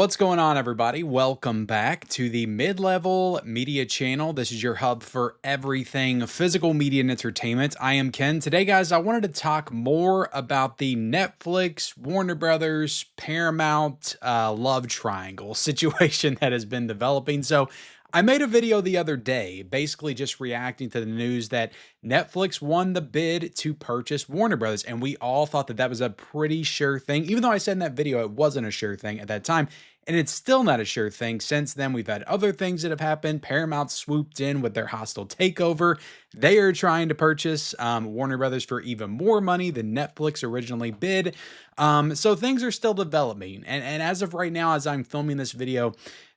What's going on, everybody? Welcome back to the Mid-Level Media Channel. This is your hub for everything physical media and entertainment. I am Ken. Today, guys, I wanted to talk more about the Netflix, Warner Brothers, Paramount love triangle situation that has been developing. So I made a video the other day, basically just reacting to the news that Netflix won the bid to purchase Warner Brothers, and we all thought that that was a pretty sure thing, even though I said in that video it wasn't a sure thing at that time, and it's still not a sure thing. Since then, we've had other things that have happened. Paramount swooped in with their hostile takeover. They are trying to purchase Warner Brothers for even more money than Netflix originally bid. So things are still developing, and as of right now, as I'm filming this video,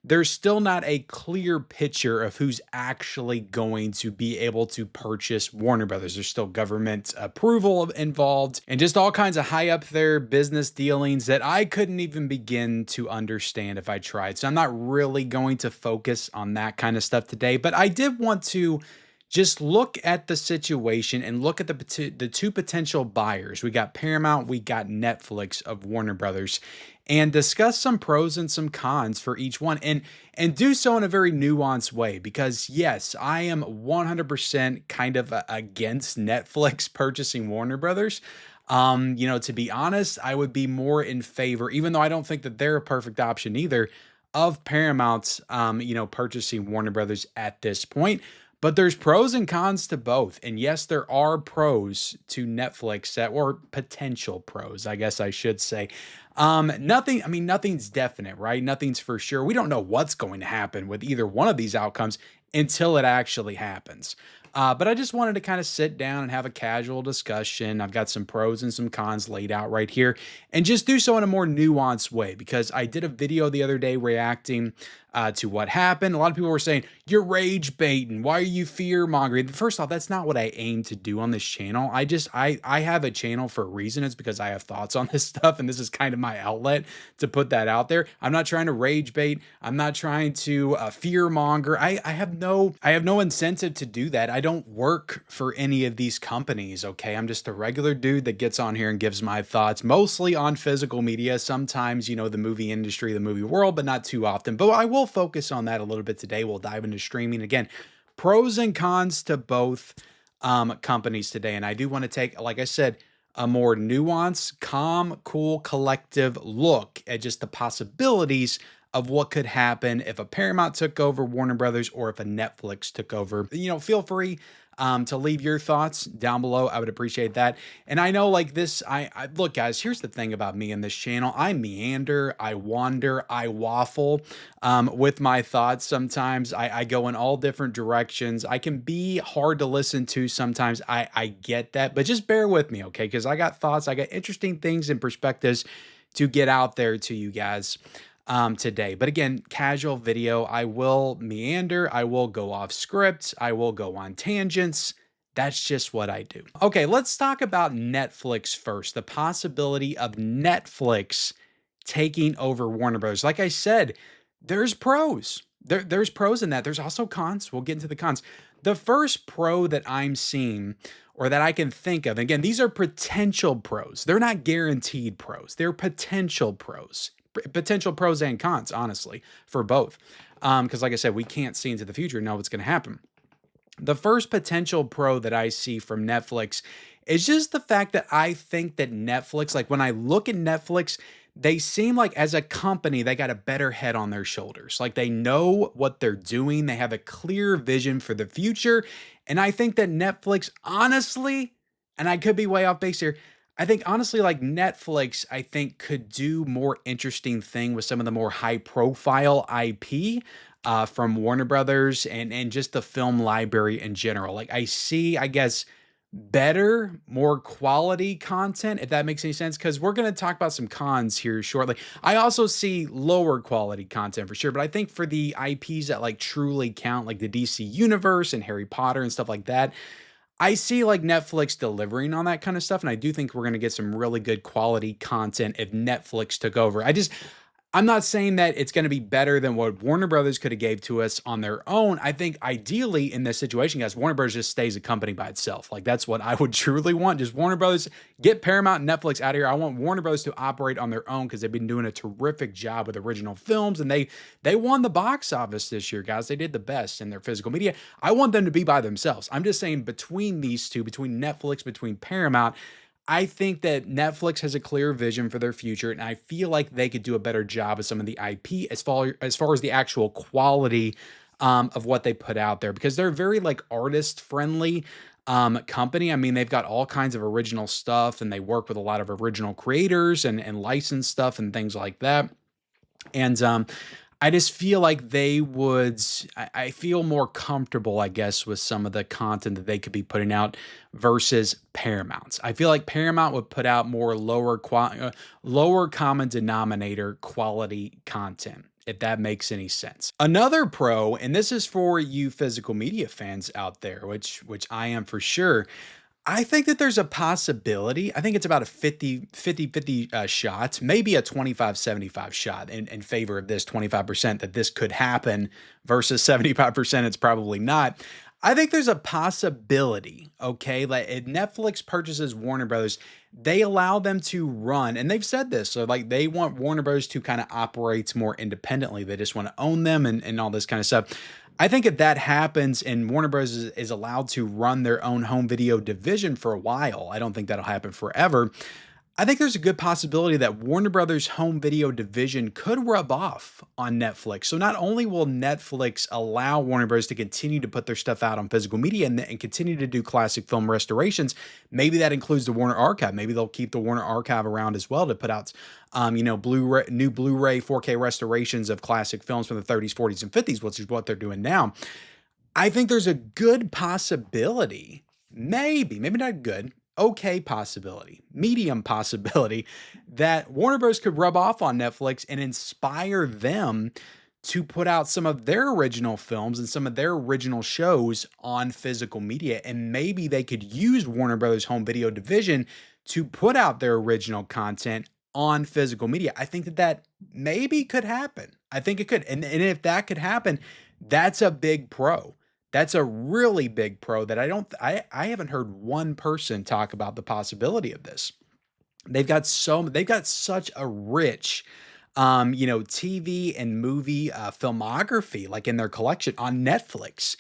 there's still not a clear picture of who's actually going to be able to purchase Warner Brothers. There's still government approval involved and just all kinds of high up there business dealings that I couldn't even begin to understand if I tried. So I'm not really going to focus on that kind of stuff today, but I did want to just look at the situation and look at the two potential buyers. We got Paramount, we got Netflix of Warner Brothers, and discuss some pros and some cons for each one, and do so in a very nuanced way. Because yes, I am 100% kind of against Netflix purchasing Warner Brothers. To be honest, I would be more in favor, even though I don't think that they're a perfect option either, of Paramount's purchasing Warner Brothers at this point. But there's pros and cons to both. And yes, there are pros to Netflix or potential pros, I guess I should say. Nothing's definite, right? Nothing's for sure. We don't know what's going to happen with either one of these outcomes until it actually happens. But I just wanted to kind of sit down and have a casual discussion. I've got some pros and some cons laid out right here, and just do so in a more nuanced way, because I did a video the other day reacting to what happened. A lot of people were saying, you're rage baiting. Why are you fear mongering? First off, that's not what I aim to do on this channel. I have a channel for a reason. It's because I have thoughts on this stuff, and this is kind of my outlet to put that out there. I'm not trying to rage bait. I'm not trying to fear monger. I have no incentive to do that. I don't work for any of these companies, okay? I'm just a regular dude that gets on here and gives my thoughts, mostly on physical media, sometimes, the movie industry, the movie world, but not too often. But I will focus on that a little bit today. We'll dive into streaming. Again, pros and cons to both companies today. And I do want to take, like I said, a more nuanced, calm, cool, collective look at just the possibilities of what could happen if a Paramount took over Warner Brothers or if a Netflix took over. Feel free to leave your thoughts down below. I would appreciate that. And I know, like this, I look, guys, here's the thing about me and this channel. I meander, I wander, I waffle with my thoughts. Sometimes I go in all different directions. I can be hard to listen to sometimes. I get that, but just bear with me, okay? Because I got thoughts, I got interesting things and perspectives to get out there to you guys today. But again, casual video. I will meander, I will go off script, I will go on tangents. That's just what I do. Okay, let's talk about Netflix first. The possibility of Netflix taking over Warner Bros. Like I said, there's pros. There's pros in that. There's also cons. We'll get into the cons. The first pro that I'm seeing, or that I can think of, again, these are potential pros. They're not guaranteed pros. They're potential pros. Potential pros and cons, honestly, for both. Because like I said, we can't see into the future and know what's going to happen. The first potential pro that I see from Netflix is just the fact that I think that Netflix, like when I look at Netflix, they seem like as a company, they got a better head on their shoulders. Like they know what they're doing. They have a clear vision for the future. And I think that Netflix, honestly, and I could be way off base here, I think honestly, like Netflix, I think could do more interesting thing with some of the more high profile IP from Warner Brothers and just the film library in general. Like I see, I guess, better, more quality content, if that makes any sense, because we're going to talk about some cons here shortly. I also see lower quality content for sure, but I think for the IPs that like truly count, like the DC universe and Harry Potter and stuff like that, I see like Netflix delivering on that kind of stuff. And I do think we're going to get some really good quality content if Netflix took over. I'm not saying that it's gonna be better than what Warner Brothers coulda gave to us on their own. I think ideally in this situation, guys, Warner Brothers just stays a company by itself. Like, that's what I would truly want. Just Warner Brothers, get Paramount and Netflix out of here. I want Warner Brothers to operate on their own because 'cause they've been doing a terrific job with original films, and they won the box office this year, guys. They did the best in their physical media. I want them to be by themselves. I'm just saying between these two, between Netflix, between Paramount, I think that Netflix has a clear vision for their future, and I feel like they could do a better job of some of the IP as far as the actual quality of what they put out there, because they're very like artist friendly company. I mean, they've got all kinds of original stuff, and they work with a lot of original creators and licensed stuff and things like that. And I just feel like they would. I feel more comfortable, I guess, with some of the content that they could be putting out versus Paramount's. I feel like Paramount would put out more lower common denominator quality content, if that makes any sense. Another pro, and this is for you physical media fans out there, which I am for sure. I think that there's a possibility. I think it's about a 50 shot, maybe a 25-75 shot in favor of this 25% that this could happen versus 75% it's probably not. I think there's a possibility, okay? Like if Netflix purchases Warner Brothers, they allow them to run, and they've said this. So like they want Warner Brothers to kind of operate more independently. They just want to own them and all this kind of stuff. I think if that happens and Warner Bros. Is allowed to run their own home video division for a while, I don't think that'll happen forever. I think there's a good possibility that Warner Brothers home video division could rub off on Netflix. So not only will Netflix allow Warner Bros. To continue to put their stuff out on physical media and continue to do classic film restorations, maybe that includes the Warner Archive. Maybe they'll keep the Warner Archive around as well to put out, Blu-ray, new Blu-ray 4K restorations of classic films from the 30s, 40s, and 50s, which is what they're doing now. I think there's a good possibility, maybe not good, okay possibility, medium possibility that Warner Bros. Could rub off on Netflix and inspire them to put out some of their original films and some of their original shows on physical media. And maybe they could use Warner Brothers home video division to put out their original content on physical media. I think that maybe could happen. I think it could. And if that could happen, that's a big pro. That's a really big pro that I haven't heard one person talk about the possibility of this. They've got such a rich TV and movie filmography like in their collection on Netflix.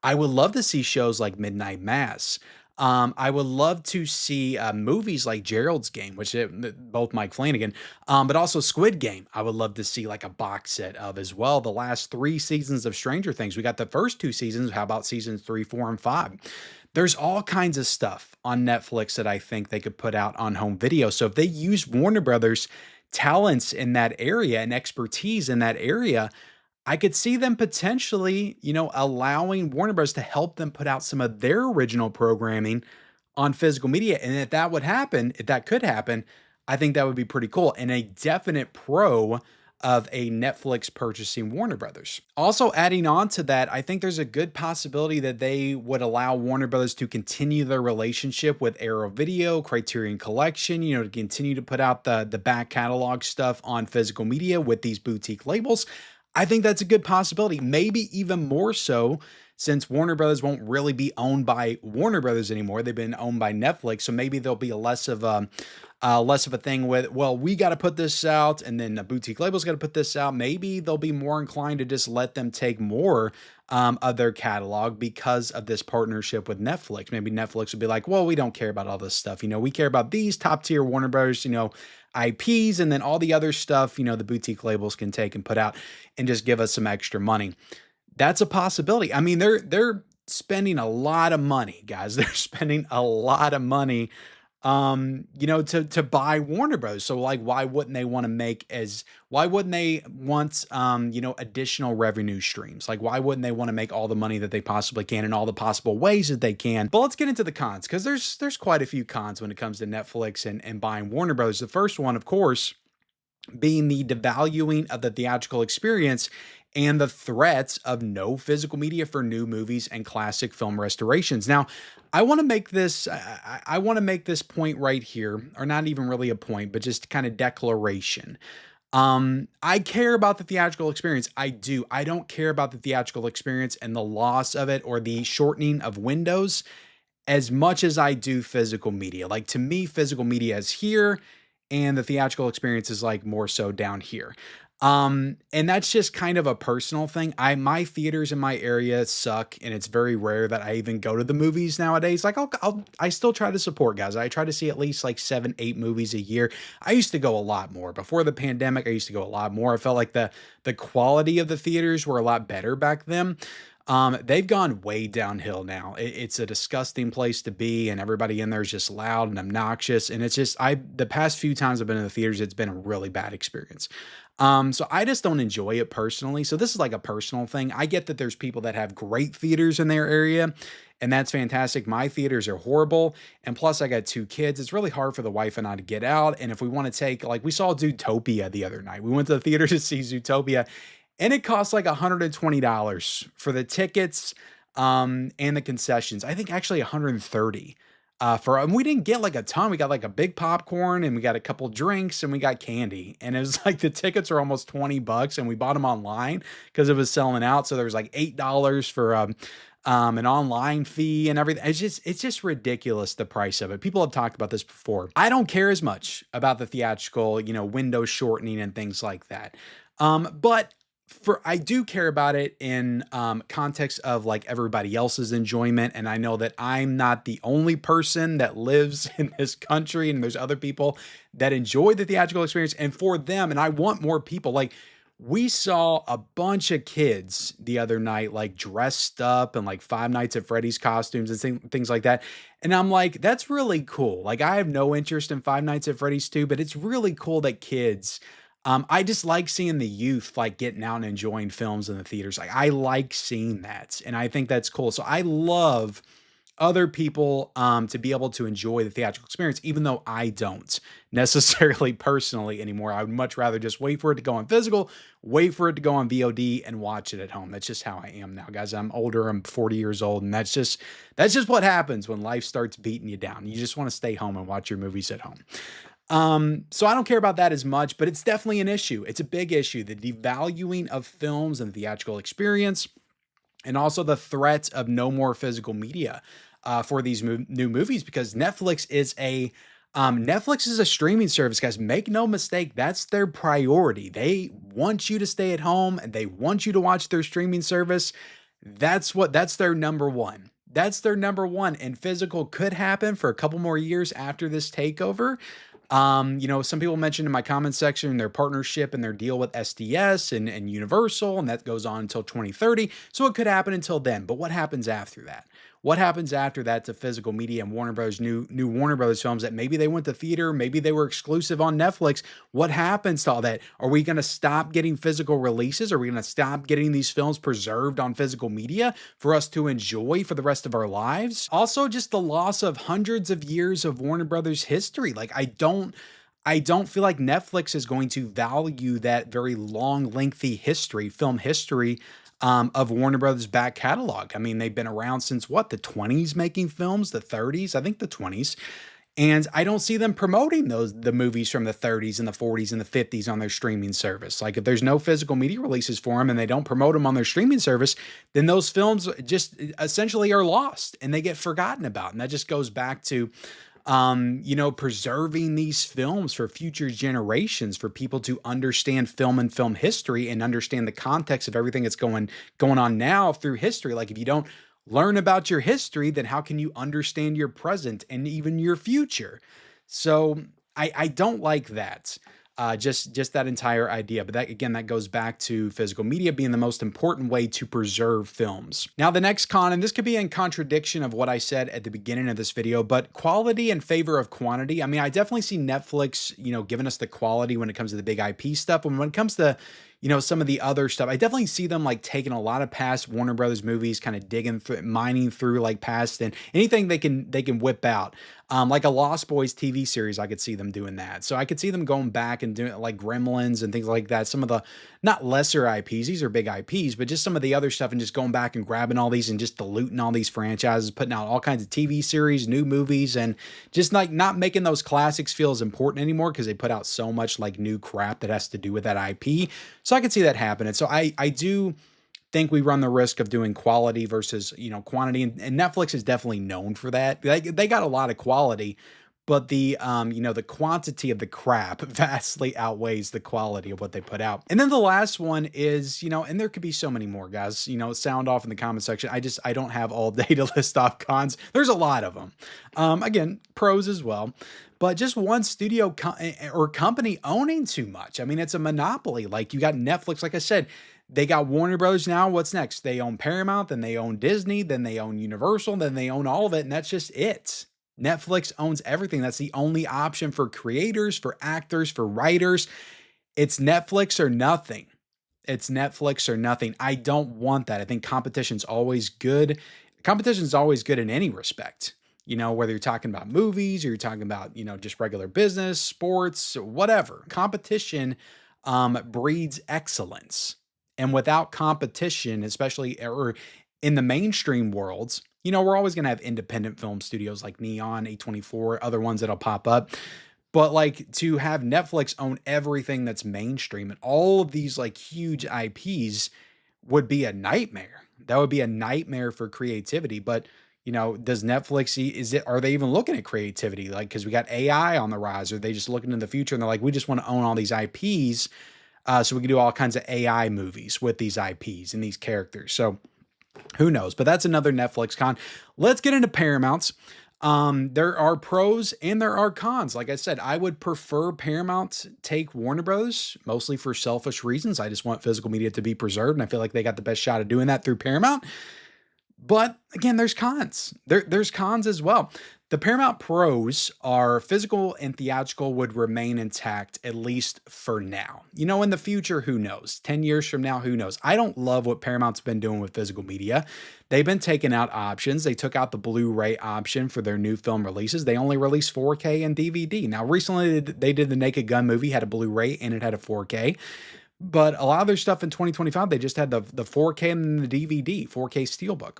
I would love to see shows like Midnight Mass. I would love to see movies like Gerald's Game, both Mike Flanagan, but also Squid Game. I would love to see like a box set of as well. The last 3 seasons of Stranger Things. We got the first 2 seasons. How about seasons 3, 4, and 5? There's all kinds of stuff on Netflix that I think they could put out on home video. So if they use Warner Brothers talents in that area and expertise in that area, I could see them potentially, allowing Warner Bros. To help them put out some of their original programming on physical media. And if that could happen, I think that would be pretty cool and a definite pro of a Netflix purchasing Warner Brothers. Also adding on to that, I think there's a good possibility that they would allow Warner Brothers to continue their relationship with Arrow Video, Criterion Collection, to continue to put out the back catalog stuff on physical media with these boutique labels. I think that's a good possibility, maybe even more so since Warner Brothers won't really be owned by Warner Brothers anymore. They've been owned by Netflix, so maybe there'll be a less of a thing with, well, we got to put this out, and then the boutique label's got to put this out. Maybe they'll be more inclined to just let them take more of their catalog because of this partnership with Netflix. Maybe Netflix would be like, well, we don't care about all this stuff. We care about these top tier Warner Brothers, IPs, and then all the other stuff, the boutique labels can take and put out and just give us some extra money. That's a possibility. I mean, they're spending a lot of money, guys. They're spending a lot of money to buy Warner Bros. So like, why wouldn't they want additional revenue streams? Like, why wouldn't they want to make all the money that they possibly can in all the possible ways that they can? But let's get into the cons, because there's quite a few cons when it comes to Netflix and buying Warner Bros. The first one, of course, being the devaluing of the theatrical experience and the threats of no physical media for new movies and classic film restorations. Now, I want to make this point right here, or not even really a point, but just kind of declaration. I care about the theatrical experience. I do. I don't care about the theatrical experience and the loss of it or the shortening of windows as much as I do physical media. Like to me, physical media is here and the theatrical experience is like more so down here. And that's just kind of a personal thing. My theaters in my area suck, and it's very rare that I even go to the movies nowadays. Like I still try to support guys. I try to see at least like 7, 8 movies a year. I used to go a lot more before the pandemic. I used to go a lot more. I felt like the quality of the theaters were a lot better back then. They've gone way downhill now. It's a disgusting place to be, and everybody in there is just loud and obnoxious. And it's just the past few times I've been in the theaters, it's been a really bad experience. So I just don't enjoy it personally. So this is like a personal thing. I get that there's people that have great theaters in their area, and that's fantastic. My theaters are horrible. And plus, I got 2 kids. It's really hard for the wife and I to get out. And if we want to take, like, we saw Zootopia the other night. We went to the theater to see Zootopia, and it costs like $120 for the tickets, and the concessions. I think actually 130 and we didn't get like a ton. We got like a big popcorn and we got a couple drinks and we got candy. And it was like the tickets are almost $20 and we bought them online because it was selling out. So there was like $8 for an online fee and everything. It's just ridiculous, the price of it. People have talked about this before. I don't care as much about the theatrical, window shortening and things like that. But I do care about it in context of like everybody else's enjoyment. And I know that I'm not the only person that lives in this country, and there's other people that enjoy the theatrical experience, and for them, and I want more people. Like, we saw a bunch of kids the other night, like dressed up in like Five Nights at Freddy's costumes and things like that. And I'm like, that's really cool. Like, I have no interest in Five Nights at Freddy's 2, but it's really cool that kids, I just like seeing the youth like getting out and enjoying films in the theaters. Like, I like seeing that, and I think that's cool. So I love other people to be able to enjoy the theatrical experience, even though I don't necessarily personally anymore. I would much rather just wait for it to go on physical, wait for it to go on VOD, and watch it at home. That's just how I am now, guys. I'm older. I'm 40 years old, and that's just what happens when life starts beating you down. You just want to stay home and watch your movies at home. So I don't care about that as much, but it's definitely an issue. It's a big issue, the devaluing of films and theatrical experience, and also the threat of no more physical media for these new movies, because Netflix is a streaming service, guys. Make no mistake, that's their priority. They want you to stay at home and they want you to watch their streaming service. That's their number one. That's their number one. And physical could happen for a couple more years after this takeover. Some people mentioned in my comment section their partnership and their deal with SDS and Universal, and that goes on until 2030. So it could happen until then. But what happens after that? What happens after that to physical media and Warner Bros. New Warner Bros. Films that maybe they went to theater, maybe they were exclusive on Netflix? What happens to all that? Are we going to stop getting physical releases? Are we going to stop getting these films preserved on physical media for us to enjoy for the rest of our lives? Also, just the loss of hundreds of years of Warner Brothers history. Like, I don't feel like Netflix is going to value that very long, lengthy history, film history, of Warner Brothers' back catalog. I mean, they've been around since what, the 20s making films, the 30s, I think the 20s. And I don't see them promoting the movies from the 30s and the 40s and the 50s on their streaming service. Like, if there's no physical media releases for them and they don't promote them on their streaming service, then those films just essentially are lost and they get forgotten about. And that just goes back to preserving these films for future generations, for people to understand film and film history and understand the context of everything that's going on now through history. Like, if you don't learn about your history, then how can you understand your present and even your future? So I don't like that. Just that entire idea. But that goes back to physical media being the most important way to preserve films. Now, the next con, and this could be in contradiction of what I said at the beginning of this video, but quality in favor of quantity. I mean, I definitely see Netflix, giving us the quality when it comes to the big IP stuff. And when it comes to, some of the other stuff. I definitely see them like taking a lot of past Warner Brothers movies, kind of digging through, mining through like past and anything they can whip out. Like a Lost Boys TV series, I could see them doing that. So I could see them going back and doing like Gremlins and things like that. Some of the not lesser IPs, these are big IPs, but just some of the other stuff and just going back and grabbing all these and just diluting all these franchises, putting out all kinds of TV series, new movies, and just like not making those classics feel as important anymore because they put out so much like new crap that has to do with that IP. So I could see that happening. So I do think we run the risk of doing quality versus, quantity. And Netflix is definitely known for that. They got a lot of quality, but the quantity of the crap vastly outweighs the quality of what they put out. And then the last one is, and there could be so many more, guys, sound off in the comment section. I don't have all day to list off cons. There's a lot of them. Again, pros as well. But just one studio or company owning too much. I mean, it's a monopoly. Like you got Netflix, like I said, they got Warner Brothers now. What's next? They own Paramount, then they own Disney, then they own Universal, then they own all of it. And that's just it. Netflix owns everything. That's the only option for creators, for actors, for writers. It's Netflix or nothing. It's Netflix or nothing. I don't want that. I think competition's always good. Competition's always good in any respect. Whether you're talking about movies or you're talking about, just regular business, sports, whatever. Competition breeds excellence. And without competition, especially or in the mainstream worlds, we're always going to have independent film studios like Neon, A24, other ones that'll pop up. But like to have Netflix own everything that's mainstream and all of these like huge IPs would be a nightmare. That would be a nightmare for creativity. But does Netflix, are they even looking at creativity? Like, cause we got AI on the rise. Or are they just looking in the future and they're like, we just want to own all these IPs. So we can do all kinds of AI movies with these IPs and these characters. So who knows, but that's another Netflix con. Let's get into Paramounts. There are pros and there are cons. Like I said, I would prefer Paramount take Warner Brothers, mostly for selfish reasons. I just want physical media to be preserved. And I feel like they got the best shot of doing that through Paramount. But again, there's cons. There's cons as well. The Paramount pros are physical and theatrical would remain intact, at least for now. In the future, who knows? 10 years from now, who knows? I don't love what Paramount's been doing with physical media. They've been taking out options. They took out the Blu-ray option for their new film releases. They only released 4K and DVD. Now, recently, they did the Naked Gun movie, had a Blu-ray, and it had a 4K. But a lot of their stuff in 2025, they just had the 4K and the DVD, 4K Steelbook.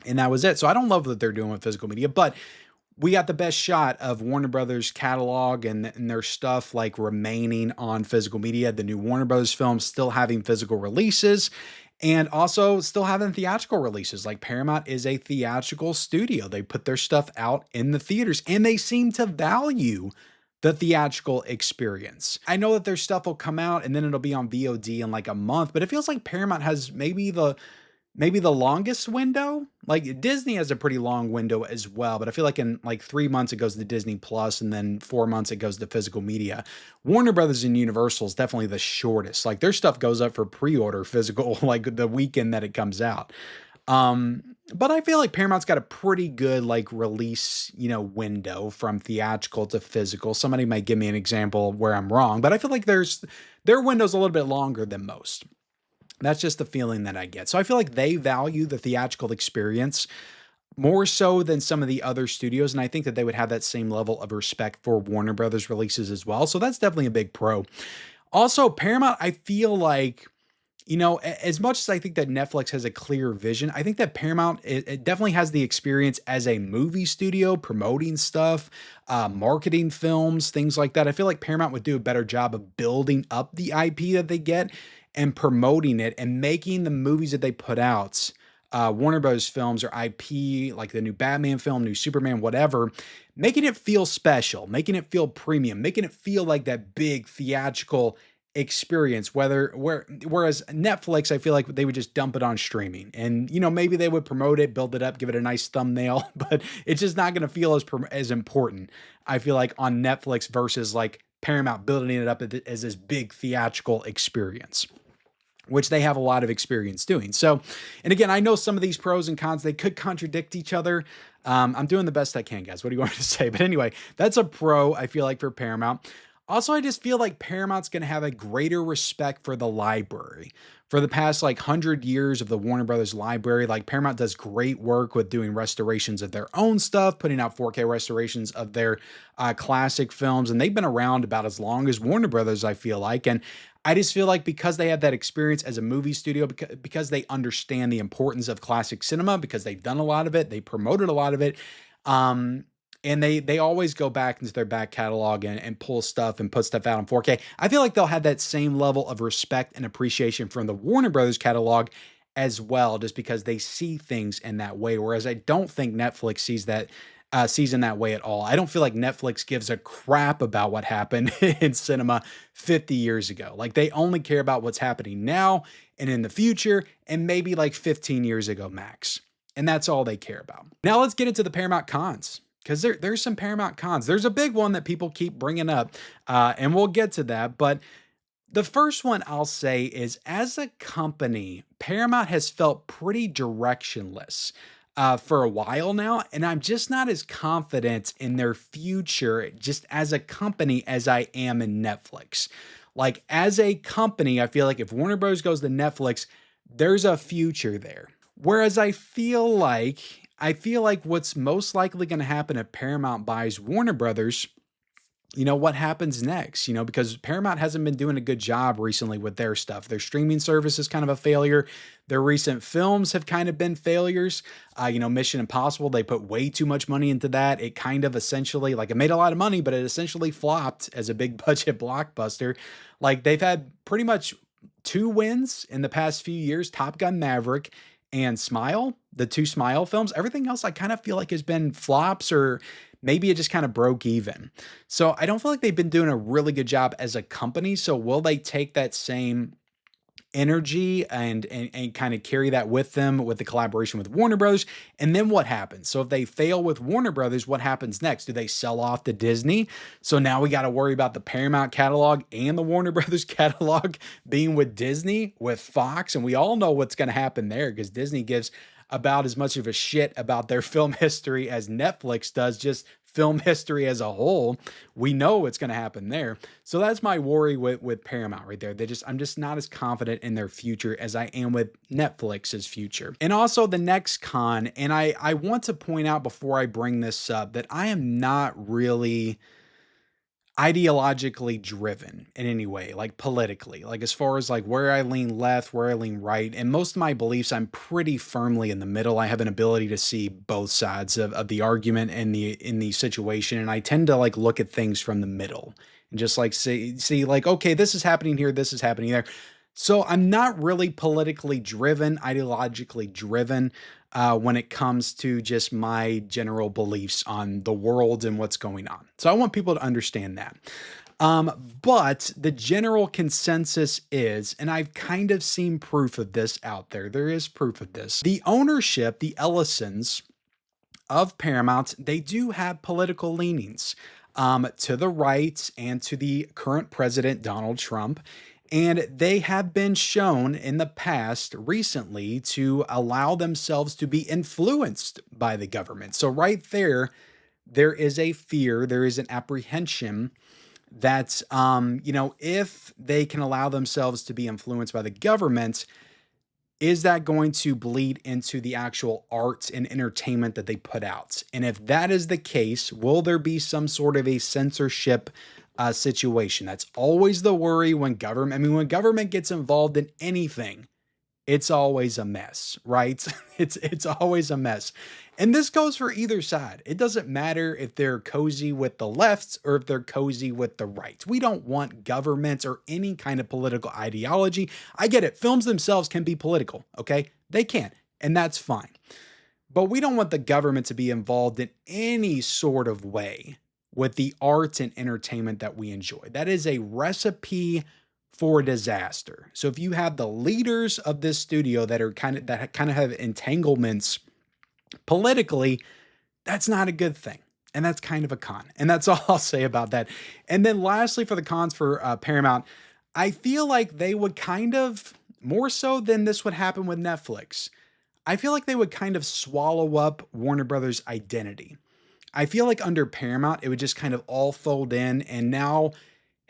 And that was it. So I don't love what they're doing with physical media, but we got the best shot of Warner Brothers catalog and their stuff like remaining on physical media. The new Warner Brothers films still having physical releases and also still having theatrical releases. Like Paramount is a theatrical studio. They put their stuff out in the theaters and they seem to value the theatrical experience. I know that their stuff will come out and then it'll be on VOD in like a month, but it feels like Paramount has maybe the longest window. Like Disney has a pretty long window as well, but I feel like in like 3 months it goes to Disney Plus and then 4 months it goes to physical media. Warner Brothers and Universal is definitely the shortest. Like their stuff goes up for pre-order physical like the weekend that it comes out. But I feel like Paramount's got a pretty good like release, window from theatrical to physical. Somebody might give me an example where I'm wrong, but I feel like their window's a little bit longer than most. That's just the feeling that I get. So I feel like they value the theatrical experience more so than some of the other studios. And I think that they would have that same level of respect for Warner Brothers releases as well. So that's definitely a big pro. Also, Paramount, I feel like, as much as I think that Netflix has a clear vision, I think that Paramount, it definitely has the experience as a movie studio, promoting stuff, marketing films, things like that. I feel like Paramount would do a better job of building up the IP that they get and promoting it and making the movies that they put out, Warner Bros. Films or IP, like the new Batman film, new Superman, whatever, making it feel special, making it feel premium, making it feel like that big theatrical experience. Whereas Netflix, I feel like they would just dump it on streaming and, maybe they would promote it, build it up, give it a nice thumbnail, but it's just not going to feel as important, I feel like, on Netflix versus like Paramount building it up as this big theatrical experience, which they have a lot of experience doing. So, and again, I know some of these pros and cons, they could contradict each other. I'm doing the best I can, guys. What do you want me to say? But anyway, that's a pro, I feel like, for Paramount. Also, I just feel like Paramount's gonna have a greater respect for the library. For the past, like, 100 years of the Warner Brothers library, like, Paramount does great work with doing restorations of their own stuff, putting out 4K restorations of their, classic films, and they've been around about as long as Warner Brothers, I feel like, and I just feel like because they have that experience as a movie studio, because they understand the importance of classic cinema, because they've done a lot of it, they promoted a lot of it, um, and they always go back into their back catalog and pull stuff and put stuff out on 4K. I feel like they'll have that same level of respect and appreciation from the Warner Brothers catalog as well, just because they see things in that way. Whereas I don't think Netflix sees in that way at all. I don't feel like Netflix gives a crap about what happened in cinema 50 years ago. Like they only care about what's happening now and in the future, and maybe like 15 years ago max. And that's all they care about. Now let's get into the Paramount cons, because there's some Paramount cons. There's a big one that people keep bringing up, and we'll get to that. But the first one I'll say is, as a company, Paramount has felt pretty directionless for a while now, and I'm just not as confident in their future just as a company as I am in Netflix. Like as a company, I feel like if Warner Bros. Goes to Netflix, there's a future there. Whereas I feel like what's most likely going to happen if Paramount buys Warner Brothers, what happens next? Because Paramount hasn't been doing a good job recently with their stuff. Their streaming service is kind of a failure. Their recent films have kind of been failures. Mission Impossible, they put way too much money into that. It kind of essentially, like, it made a lot of money, but it essentially flopped as a big budget blockbuster. Like, they've had pretty much two wins in the past few years: Top Gun Maverick and Smile, the two Smile films. Everything else I kind of feel like has been flops, or maybe it just kind of broke even. So I don't feel like they've been doing a really good job as a company. So will they take that same energy and kind of carry that with them with the collaboration with Warner Brothers? And then what happens? So if they fail with Warner Brothers, what happens next? Do they sell off to Disney? So now we got to worry about the Paramount catalog and the Warner Brothers catalog being with Disney, with Fox, and we all know what's going to happen there, because Disney gives about as much of a shit about their film history as Netflix does just film history as a whole. We know what's going to happen there. So that's my worry with Paramount right there. I'm just not as confident in their future as I am with Netflix's future. And also the next con, and I want to point out before I bring this up, that I am not really ideologically driven in any way, like politically, like as far as like where I lean left, where I lean right. And most of my beliefs, I'm pretty firmly in the middle. I have an ability to see both sides of the argument and in the situation. And I tend to like look at things from the middle and just like see like, okay, this is happening here, this is happening there. So I'm not really politically driven, ideologically driven when it comes to just my general beliefs on the world and what's going on. So I want people to understand that. But the general consensus is, and I've kind of seen proof of this out there, there is proof of this. The ownership, the Ellisons of Paramount, they do have political leanings to the right and to the current president, Donald Trump. And they have been shown in the past recently to allow themselves to be influenced by the government. So right there is a fear, there is an apprehension that, if they can allow themselves to be influenced by the government, is that going to bleed into the actual art and entertainment that they put out? And if that is the case, will there be some sort of a censorship situation? That's always the worry when when government gets involved in anything, it's always a mess, right? It's always a mess. And this goes for either side. It doesn't matter if they're cozy with the left or if they're cozy with the right. We don't want government or any kind of political ideology. I get it. Films themselves can be political, okay? They can, and that's fine. But we don't want the government to be involved in any sort of way with the art and entertainment that we enjoy. That is a recipe for disaster. So if you have the leaders of this studio that kind of have entanglements politically, that's not a good thing. And that's kind of a con. And that's all I'll say about that. And then lastly, for the cons for Paramount, I feel like they would kind of, more so than this would happen with Netflix, I feel like they would kind of swallow up Warner Brothers' identity. I feel like under Paramount, it would just kind of all fold in. And now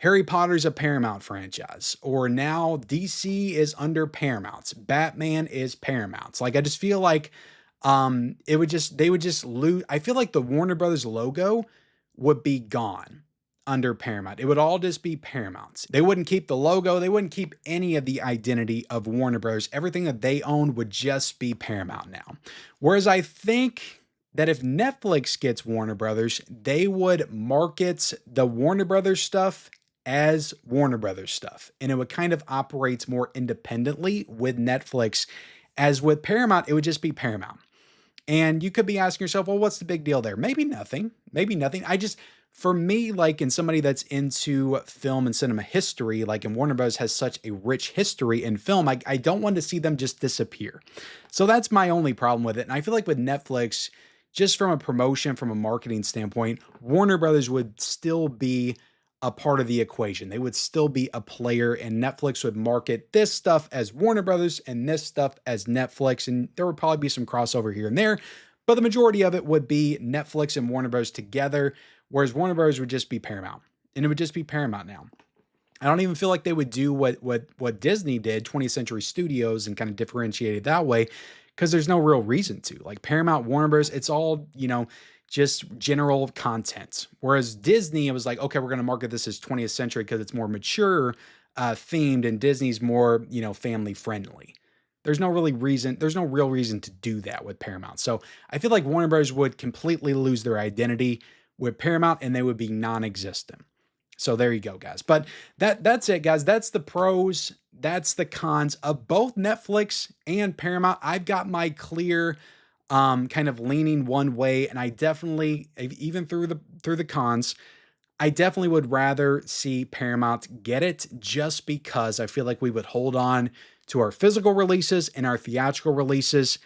Harry Potter's a Paramount franchise, or now DC is under Paramount's. Batman is Paramount's. Like, I just feel like they would just lose. I feel like the Warner Brothers logo would be gone under Paramount. It would all just be Paramount's. They wouldn't keep the logo. They wouldn't keep any of the identity of Warner Brothers. Everything that they own would just be Paramount now. Whereas I think that if Netflix gets Warner Brothers, they would market the Warner Brothers stuff as Warner Brothers stuff. And it would kind of operate more independently with Netflix. As with Paramount, it would just be Paramount. And you could be asking yourself, well, what's the big deal there? Maybe nothing. Maybe nothing. For me, like, in somebody that's into film and cinema history, like, and Warner Bros. Has such a rich history in film, I don't want to see them just disappear. So that's my only problem with it. And I feel like with Netflix, just from a promotion, from a marketing standpoint, Warner Brothers would still be a part of the equation. They would still be a player, and Netflix would market this stuff as Warner Brothers and this stuff as Netflix. And there would probably be some crossover here and there, but the majority of it would be Netflix and Warner Bros. Together, whereas Warner Bros. Would just be Paramount, and it would just be Paramount now. I don't even feel like they would do what Disney did, 20th Century Studios, and kind of differentiated that way, because there's no real reason to. Like Paramount, Warner Bros., it's all, just general content. Whereas Disney, it was like, okay, we're going to market this as 20th century because it's more mature themed, and Disney's more, family friendly. There's no real reason to do that with Paramount. So I feel like Warner Bros. Would completely lose their identity with Paramount, and they would be non-existent. So there you go, guys. But that's it, guys. That's the pros. That's the cons of both Netflix and Paramount. I've got my clear kind of leaning one way, and I definitely, even through the cons, I definitely would rather see Paramount get it, just because I feel like we would hold on to our physical releases and our theatrical releases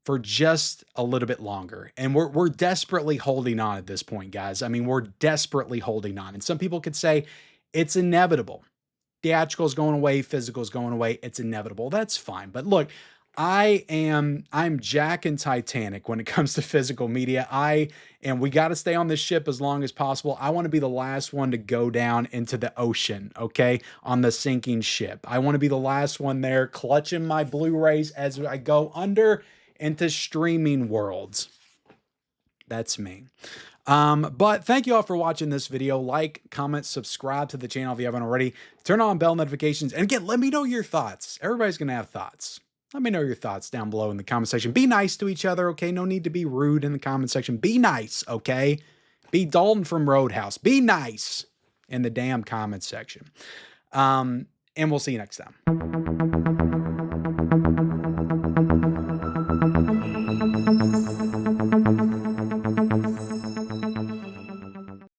for just a little bit longer. And we're desperately holding on at this point, guys. I mean, we're desperately holding on. And some people could say it's inevitable. Theatrical is going away, physical is going away. It's inevitable. That's fine. But look, I'm Jack and Titanic when it comes to physical media. We got to stay on this ship as long as possible. I want to be the last one to go down into the ocean, okay, on the sinking ship. I want to be the last one there, clutching my Blu-rays as I go under into streaming worlds. That's me. But thank you all for watching this video. Like, comment, subscribe to the channel if you haven't already. Turn on bell notifications. And again, let me know your thoughts. Everybody's going to have thoughts. Let me know your thoughts down below in the comment section. Be nice to each other, okay? No need to be rude in the comment section. Be nice, okay? Be Dalton from Roadhouse. Be nice in the damn comment section. And we'll see you next time.